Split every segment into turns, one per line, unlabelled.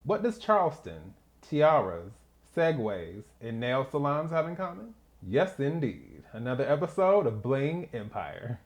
What does Charleston, tiaras, segways, and nail salons have in common? Yes, indeed. Another episode of Bling Empire.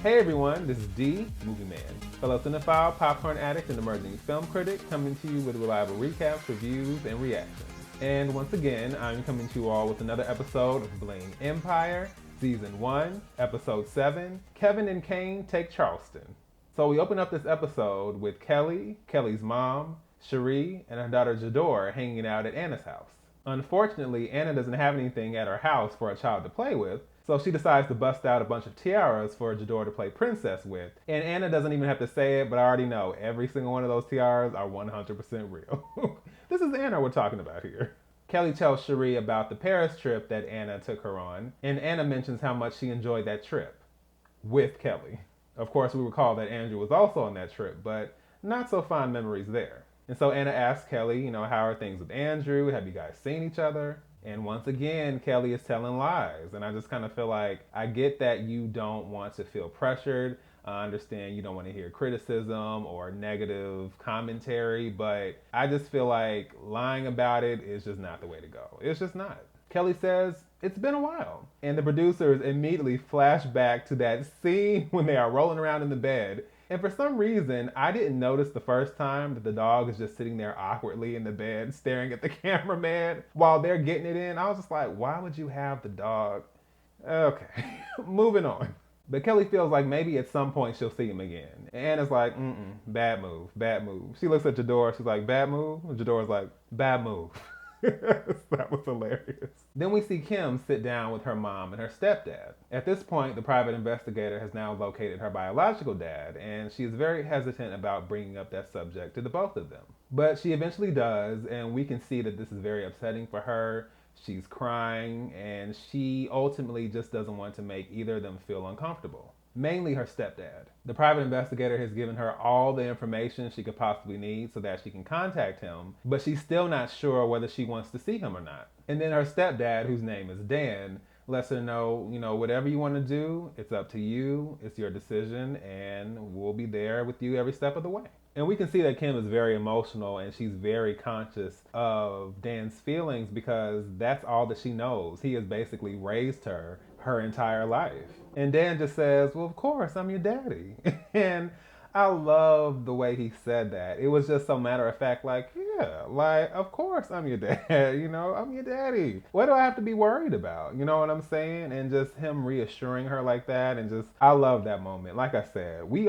Hey everyone, this is D, Movieman, fellow cinephile, popcorn addict, and emerging film critic, coming to you with reliable recaps, reviews, and reactions. And once again, I'm coming to you all with another episode of Bling Empire, Season 1, Episode 7, Kevin and Kane Take Charleston. So we open up this episode with Kelly, Kelly's mom, Cherie, and her daughter Jador hanging out at Anna's house. Unfortunately, Anna doesn't have anything at her house for a child to play with, so she decides to bust out a bunch of tiaras for Jador to play princess with. And Anna doesn't even have to say it, but I already know every single one of those tiaras are 100% real. This is Anna we're talking about here. Kelly tells Cherie about the Paris trip that Anna took her on, and Anna mentions how much she enjoyed that trip with Kelly. Of course, we recall that Andrew was also on that trip, but not so fond memories there. And so Anna asks Kelly, how are things with Andrew? Have you guys seen each other? And once again, Kelly is telling lies. And I just kind of feel like I get that you don't want to feel pressured. I understand you don't want to hear criticism or negative commentary, but I just feel like lying about it is just not the way to go. It's just not. Kelly says, it's been a while. And the producers immediately flash back to that scene when they are rolling around in the bed. And for some reason, I didn't notice the first time that the dog is just sitting there awkwardly in the bed staring at the cameraman while they're getting it in. I was just like, why would you have the dog? Okay, moving on. But Kelly feels like maybe at some point she'll see him again. And Anna's like, bad move, bad move. She looks at Jador, she's like, bad move? And Jador's like, bad move. That was hilarious. Then we see Kim sit down with her mom and her stepdad. At this point, the private investigator has now located her biological dad, and she is very hesitant about bringing up that subject to the both of them. But she eventually does, and we can see that this is very upsetting for her. She's crying, and she ultimately just doesn't want to make either of them feel uncomfortable. Mainly her stepdad. The private investigator has given her all the information she could possibly need so that she can contact him, but she's still not sure whether she wants to see him or not. And then her stepdad, whose name is Dan, lets her know, whatever you want to do, it's up to you, it's your decision, and we'll be there with you every step of the way. And we can see that Kim is very emotional and she's very conscious of Dan's feelings because that's all that she knows. He has basically raised her entire life. And Dan just says, well, of course, I'm your daddy. And I love the way he said that. It was just so matter of fact, like, yeah, like, of course I'm your dad, I'm your daddy. What do I have to be worried about? You know what I'm saying? And just him reassuring her like that, and just, I love that moment. Like I said, we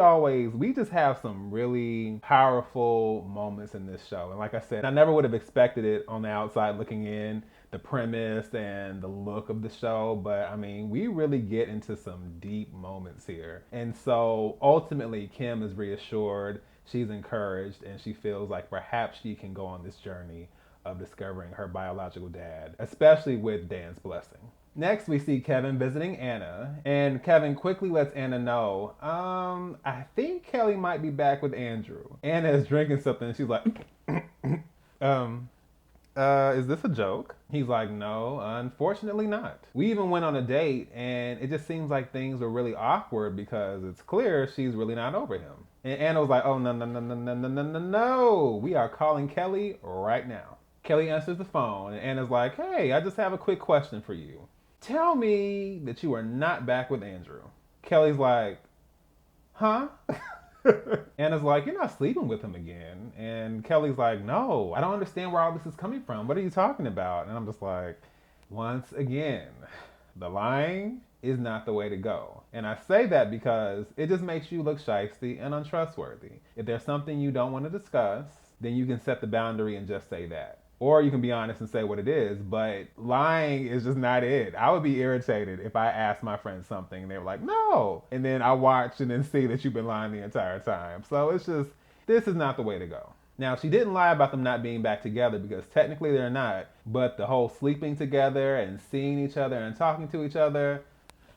just have some really powerful moments in this show. And like I said, I never would have expected it on the outside looking in, the premise and the look of the show, but I mean, we really get into some deep moments here. And so ultimately, Kim is reassured, she's encouraged, and she feels like perhaps she can go on this journey of discovering her biological dad, especially with Dan's blessing. Next, we see Kevin visiting Anna, and Kevin quickly lets Anna know, I think Kelly might be back with Andrew. Anna is drinking something, and she's like, is this a joke? He's like, no, unfortunately not. We even went on a date, and it just seems like things were really awkward because it's clear she's really not over him. And Anna was like, oh, no, no, no, no, no, no, no, no, no. We are calling Kelly right now. Kelly answers the phone, and Anna's like, hey, I just have a quick question for you. Tell me that you are not back with Andrew. Kelly's like, huh? Anna's like, you're not sleeping with him again. And Kelly's like, no, I don't understand where all this is coming from. What are you talking about? And I'm just like, once again, the lying is not the way to go. And I say that because it just makes you look shysty and untrustworthy. If there's something you don't want to discuss, then you can set the boundary and just say that. Or you can be honest and say what it is, but lying is just not it. I would be irritated if I asked my friend something and they were like, no. And then I watch and then see that you've been lying the entire time. So it's just, this is not the way to go. Now, she didn't lie about them not being back together because technically they're not, but the whole sleeping together and seeing each other and talking to each other,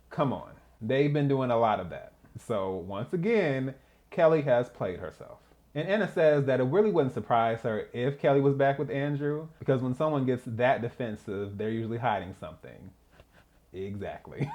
come on. They've been doing a lot of that. So once again, Kelly has played herself. And Anna says that it really wouldn't surprise her if Kelly was back with Andrew, because when someone gets that defensive, they're usually hiding something. Exactly.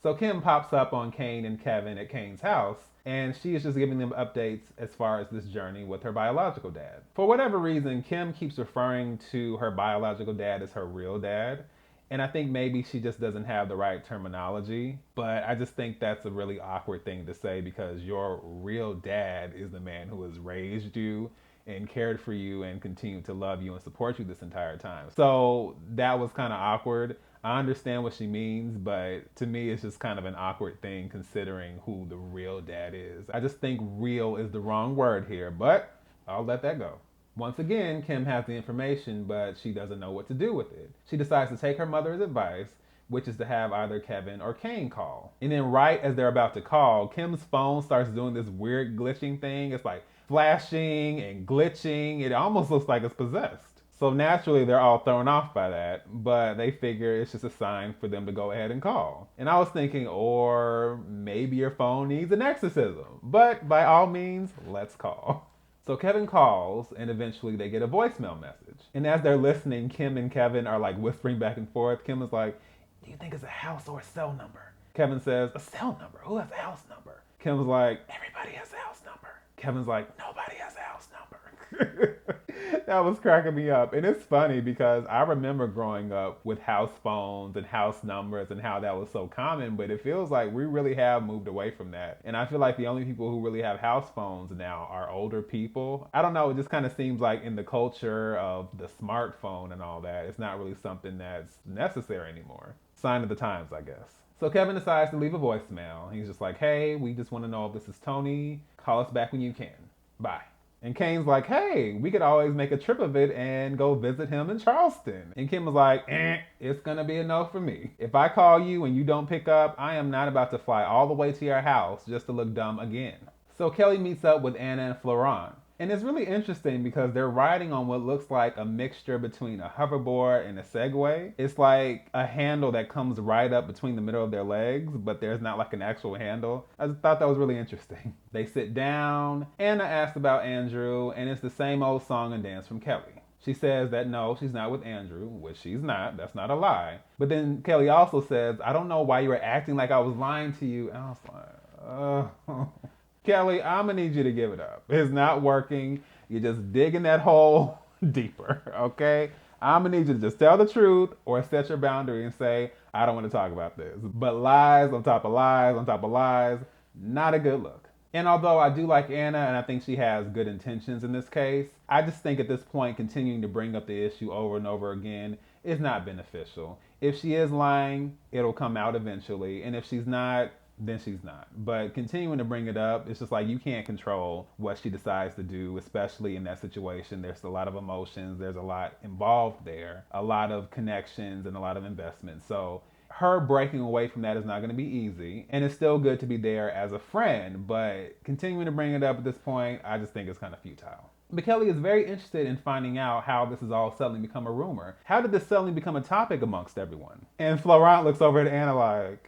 So Kim pops up on Kane and Kevin at Kane's house, and she is just giving them updates as far as this journey with her biological dad. For whatever reason, Kim keeps referring to her biological dad as her real dad. And I think maybe she just doesn't have the right terminology. But I just think that's a really awkward thing to say because your real dad is the man who has raised you and cared for you and continued to love you and support you this entire time. So that was kind of awkward. I understand what she means, but to me, it's just kind of an awkward thing considering who the real dad is. I just think real is the wrong word here, but I'll let that go. Once again, Kim has the information, but she doesn't know what to do with it. She decides to take her mother's advice, which is to have either Kevin or Kane call. And then right as they're about to call, Kim's phone starts doing this weird glitching thing. It's like flashing and glitching. It almost looks like it's possessed. So naturally, they're all thrown off by that, but they figure it's just a sign for them to go ahead and call. And I was thinking, or maybe your phone needs an exorcism. But by all means, let's call. So Kevin calls, and eventually they get a voicemail message. And as they're listening, Kim and Kevin are like whispering back and forth. Kim is like, do you think it's a house or a cell number? Kevin says, a cell number? Who has a house number? Kim's like, everybody has a house number. Kevin's like, nobody has a house number. That was cracking me up. And it's funny because I remember growing up with house phones and house numbers and how that was so common, but it feels like we really have moved away from that. And I feel like the only people who really have house phones now are older people. I don't know, it just kind of seems like in the culture of the smartphone and all that, it's not really something that's necessary anymore. Sign of the times, I guess. So Kevin decides to leave a voicemail. He's just like, hey, we just want to know if this is Tony. Call us back when you can. Bye. And Kane's like, hey, we could always make a trip of it and go visit him in Charleston. And Kim was like, it's gonna be a no for me. If I call you and you don't pick up, I am not about to fly all the way to your house just to look dumb again. So Kelly meets up with Anna and Florent. And it's really interesting because they're riding on what looks like a mixture between a hoverboard and a Segway. It's like a handle that comes right up between the middle of their legs, but there's not like an actual handle. I just thought that was really interesting. They sit down. Anna asks about Andrew, and it's the same old song and dance from Kelly. She says that no, she's not with Andrew, which she's not. That's not a lie. But then Kelly also says, I don't know why you were acting like I was lying to you. And I was like, Kelly, I'm gonna need you to give it up. It's not working. You're just digging that hole deeper, okay? I'm gonna need you to just tell the truth or set your boundary and say, I don't want to talk about this. But lies on top of lies on top of lies, not a good look. And although I do like Anna and I think she has good intentions in this case, I just think at this point continuing to bring up the issue over and over again is not beneficial. If she is lying, it'll come out eventually. And if she's not, then she's not. But continuing to bring it up, it's just like you can't control what she decides to do, especially in that situation. There's a lot of emotions, there's a lot involved there, a lot of connections and a lot of investment. So her breaking away from that is not going to be easy. And it's still good to be there as a friend, but continuing to bring it up at this point, I just think it's kind of futile. But Kelly is very interested in finding out how this has all suddenly become a rumor. How did this suddenly become a topic amongst everyone? And Florent looks over at Anna like,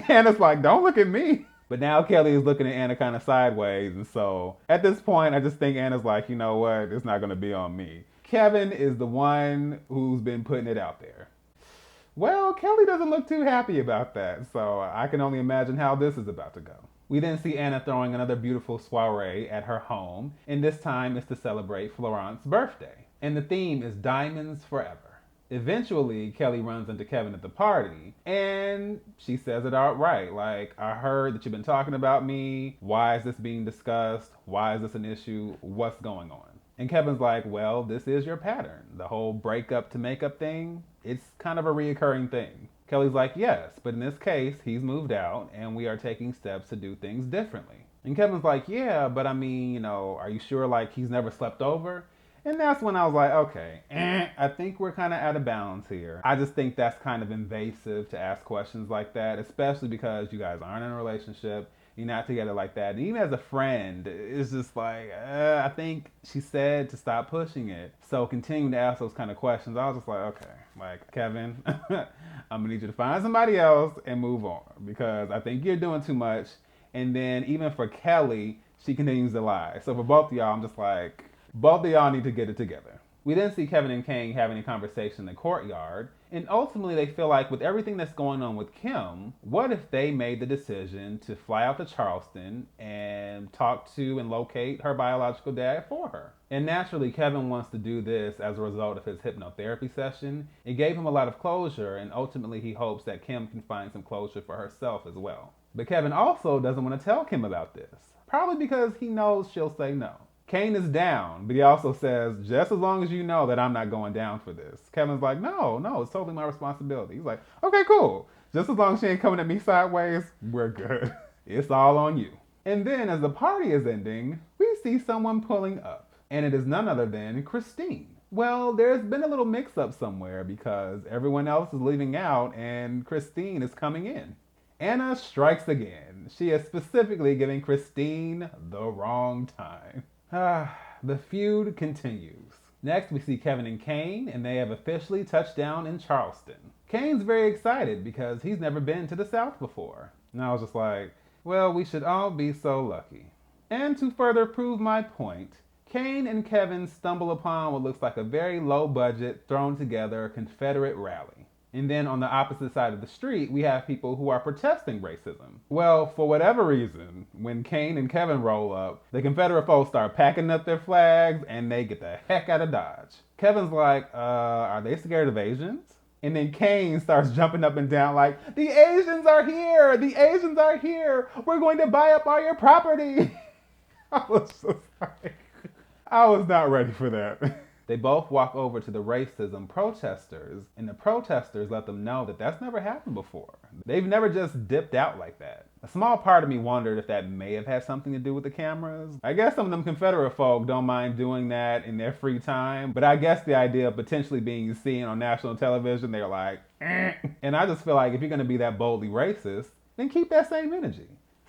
Anna's like, don't look at me. But now Kelly is looking at Anna kind of sideways. And so at this point, I just think Anna's like, you know what? It's not going to be on me. Kevin is the one who's been putting it out there. Well, Kelly doesn't look too happy about that. So I can only imagine how this is about to go. We then see Anna throwing another beautiful soiree at her home. And this time it's to celebrate Florent's birthday. And the theme is Diamonds Forever. Eventually, Kelly runs into Kevin at the party, and she says it outright. Like, I heard that you've been talking about me. Why is this being discussed? Why is this an issue? What's going on? And Kevin's like, well, this is your pattern. The whole breakup to makeup thing, it's kind of a reoccurring thing. Kelly's like, yes, but in this case, he's moved out, and we are taking steps to do things differently. And Kevin's like, yeah, but I mean, you know, are you sure, like, he's never slept over? And that's when I was like, okay, I think we're kind of out of bounds here. I just think that's kind of invasive to ask questions like that, especially because you guys aren't in a relationship. You're not together like that. And even as a friend, it's just like, I think she said to stop pushing it. So continuing to ask those kind of questions, I was just like, okay, like, Kevin, I'm going to need you to find somebody else and move on because I think you're doing too much. And then even for Kelly, she continues to lie. So for both of y'all, I'm just like, both of y'all need to get it together. We then see Kevin and Kane having a conversation in the courtyard, And ultimately, they feel like with everything that's going on with Kim, what if they made the decision to fly out to Charleston and talk to and locate her biological dad for her? And naturally, Kevin wants to do this as a result of his hypnotherapy session. It gave him a lot of closure, and ultimately he hopes that Kim can find some closure for herself as well. But Kevin also doesn't want to tell Kim about this, probably because he knows she'll say no. Kane is down, but he also says, just as long as you know that I'm not going down for this. Kevin's like, no, it's totally my responsibility. He's like, okay, cool. Just as long as she ain't coming at me sideways, we're good. It's all on you. And then as the party is ending, we see someone pulling up. And it is none other than Christine. Well, there's been a little mix-up somewhere because everyone else is leaving out and Christine is coming in. Anna strikes again. She is specifically giving Christine the wrong time. The feud continues. Next, we see Kevin and Kane, and they have officially touched down in Charleston. Kane's very excited because he's never been to the South before. And I was just like, well, we should all be so lucky. And to further prove my point, Kane and Kevin stumble upon what looks like a very low-budget, thrown-together Confederate rally. And then on the opposite side of the street, we have people who are protesting racism. Well, for whatever reason, when Kane and Kevin roll up, the Confederate folks start packing up their flags and they get the heck out of Dodge. Kevin's like, are they scared of Asians? And then Kane starts jumping up and down like, the Asians are here! The Asians are here! We're going to buy up all your property! I was just like, I was not ready for that. They both walk over to the racism protesters, and the protesters let them know that that's never happened before. They've never just dipped out like that. A small part of me wondered if that may have had something to do with the cameras. I guess some of them Confederate folk don't mind doing that in their free time, but I guess the idea of potentially being seen on national television, they're like, eh. And I just feel like if you're gonna be that boldly racist, then keep that same energy.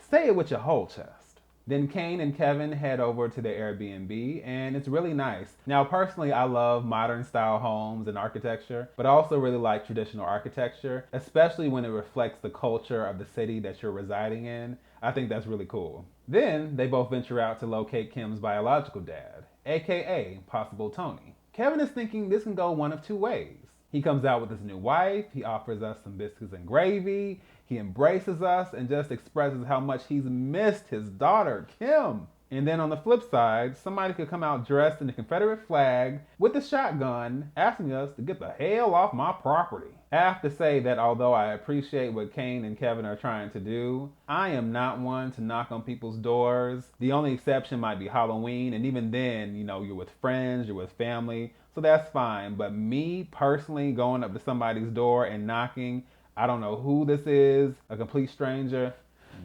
Say it with your whole chest. Then Kane and Kevin head over to the Airbnb, and it's really nice. Now, personally, I love modern style homes and architecture, but I also really like traditional architecture, especially when it reflects the culture of the city that you're residing in. I think that's really cool. Then they both venture out to locate Kim's biological dad, aka possible Tony. Kevin is thinking this can go one of two ways. He comes out with his new wife, he offers us some biscuits and gravy, he embraces us and just expresses how much he's missed his daughter, Kim. And then on the flip side, somebody could come out dressed in the Confederate flag with a shotgun, asking us to get the hell off my property. I have to say that although I appreciate what Kane and Kevin are trying to do, I am not one to knock on people's doors. The only exception might be Halloween, and even then, you're with friends, you're with family, so that's fine. But me personally going up to somebody's door and knocking, I don't know who this is, a complete stranger,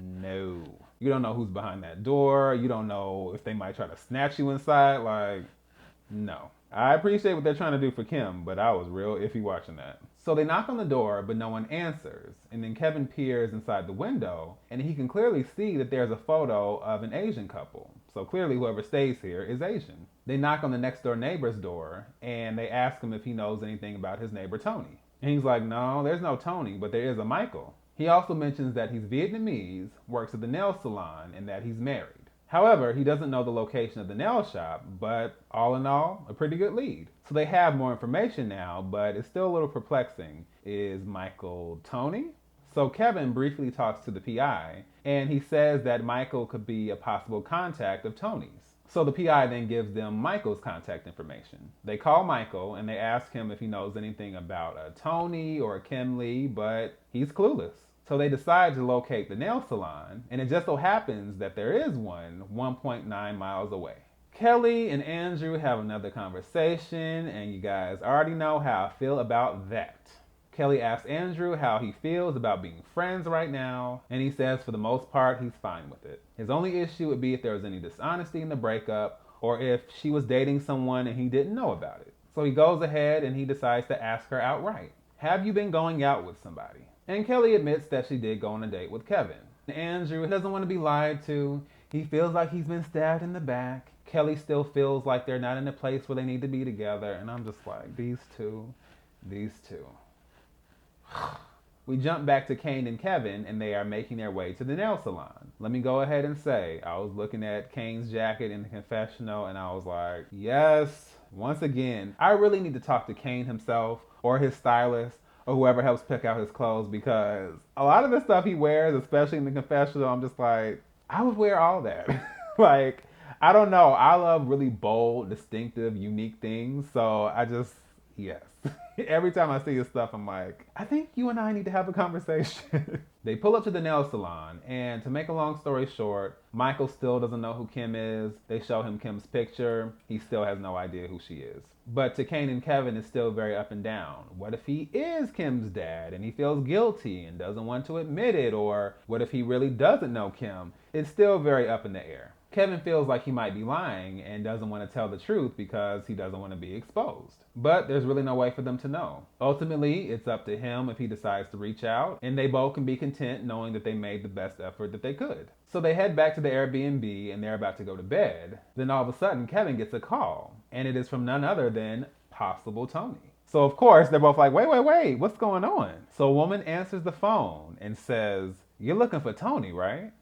no. You don't know who's behind that door. You don't know if they might try to snatch you inside. No. I appreciate what they're trying to do for Kim, but I was real iffy watching that. So they knock on the door, but no one answers. And then Kevin peers inside the window, and he can clearly see that there's a photo of an Asian couple. So clearly whoever stays here is Asian. They knock on the next door neighbor's door, and they ask him if he knows anything about his neighbor Tony. And he's like, no, there's no Tony, but there is a Michael. He also mentions that he's Vietnamese, works at the nail salon, and that he's married. However, he doesn't know the location of the nail shop, but all in all, a pretty good lead. So they have more information now, but it's still a little perplexing. Is Michael Tony? So Kevin briefly talks to the PI, and he says that Michael could be a possible contact of Tony's. So the PI then gives them Michael's contact information. They call Michael and they ask him if he knows anything about a Tony or a Kim Lee, but he's clueless. So they decide to locate the nail salon, and it just so happens that there is one 1.9 miles away. Kelly and Andrew have another conversation, and you guys already know how I feel about that. Kelly asks Andrew how he feels about being friends right now, and he says for the most part he's fine with it. His only issue would be if there was any dishonesty in the breakup, or if she was dating someone and he didn't know about it. So he goes ahead and he decides to ask her outright, have you been going out with somebody? And Kelly admits that she did go on a date with Kevin. Andrew doesn't want to be lied to. He feels like he's been stabbed in the back. Kelly still feels like they're not in a place where they need to be together. And I'm just like, these two. We jump back to Kane and Kevin, and they are making their way to the nail salon. Let me go ahead and say, I was looking at Kane's jacket in the confessional, and I was like, yes, once again, I really need to talk to Kane himself or his stylist or whoever helps pick out his clothes, because a lot of the stuff he wears, especially in the confessional, I'm just like, I would wear all that. Like, I don't know. I love really bold, distinctive, unique things. So I just, yes. Every time I see his stuff, I'm like, I think you and I need to have a conversation. They pull up to the nail salon, and to make a long story short, Michael still doesn't know who Kim is. They show him Kim's picture. He still has no idea who she is. But to Kane and Kevin, it's still very up and down. What if he is Kim's dad and he feels guilty and doesn't want to admit it? Or what if he really doesn't know Kim? It's still very up in the air. Kevin feels like he might be lying and doesn't want to tell the truth because he doesn't want to be exposed. But there's really no way for them to know. Ultimately, it's up to him if he decides to reach out, and they both can be content knowing that they made the best effort that they could. So they head back to the Airbnb and they're about to go to bed. Then all of a sudden, Kevin gets a call, and it is from none other than possible Tony. So of course, they're both like, wait, what's going on? So a woman answers the phone and says, "You're looking for Tony, right?"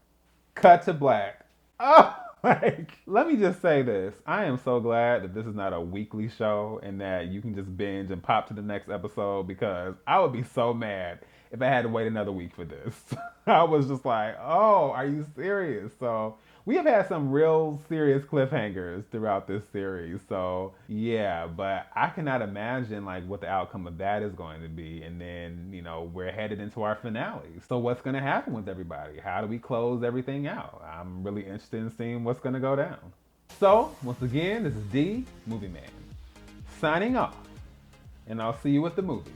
Cut to black. Oh, like, let me just say this. I am so glad that this is not a weekly show and that you can just binge and pop to the next episode, because I would be so mad if I had to wait another week for this. I was just like, oh, are you serious? So we have had some real serious cliffhangers throughout this series. So yeah, but I cannot imagine like what the outcome of that is going to be. And then, you know, we're headed into our finale. So what's going to happen with everybody? How do we close everything out? I'm really interested in seeing what's going to go down. So once again, this is D, Movie Man, signing off, and I'll see you at the movies.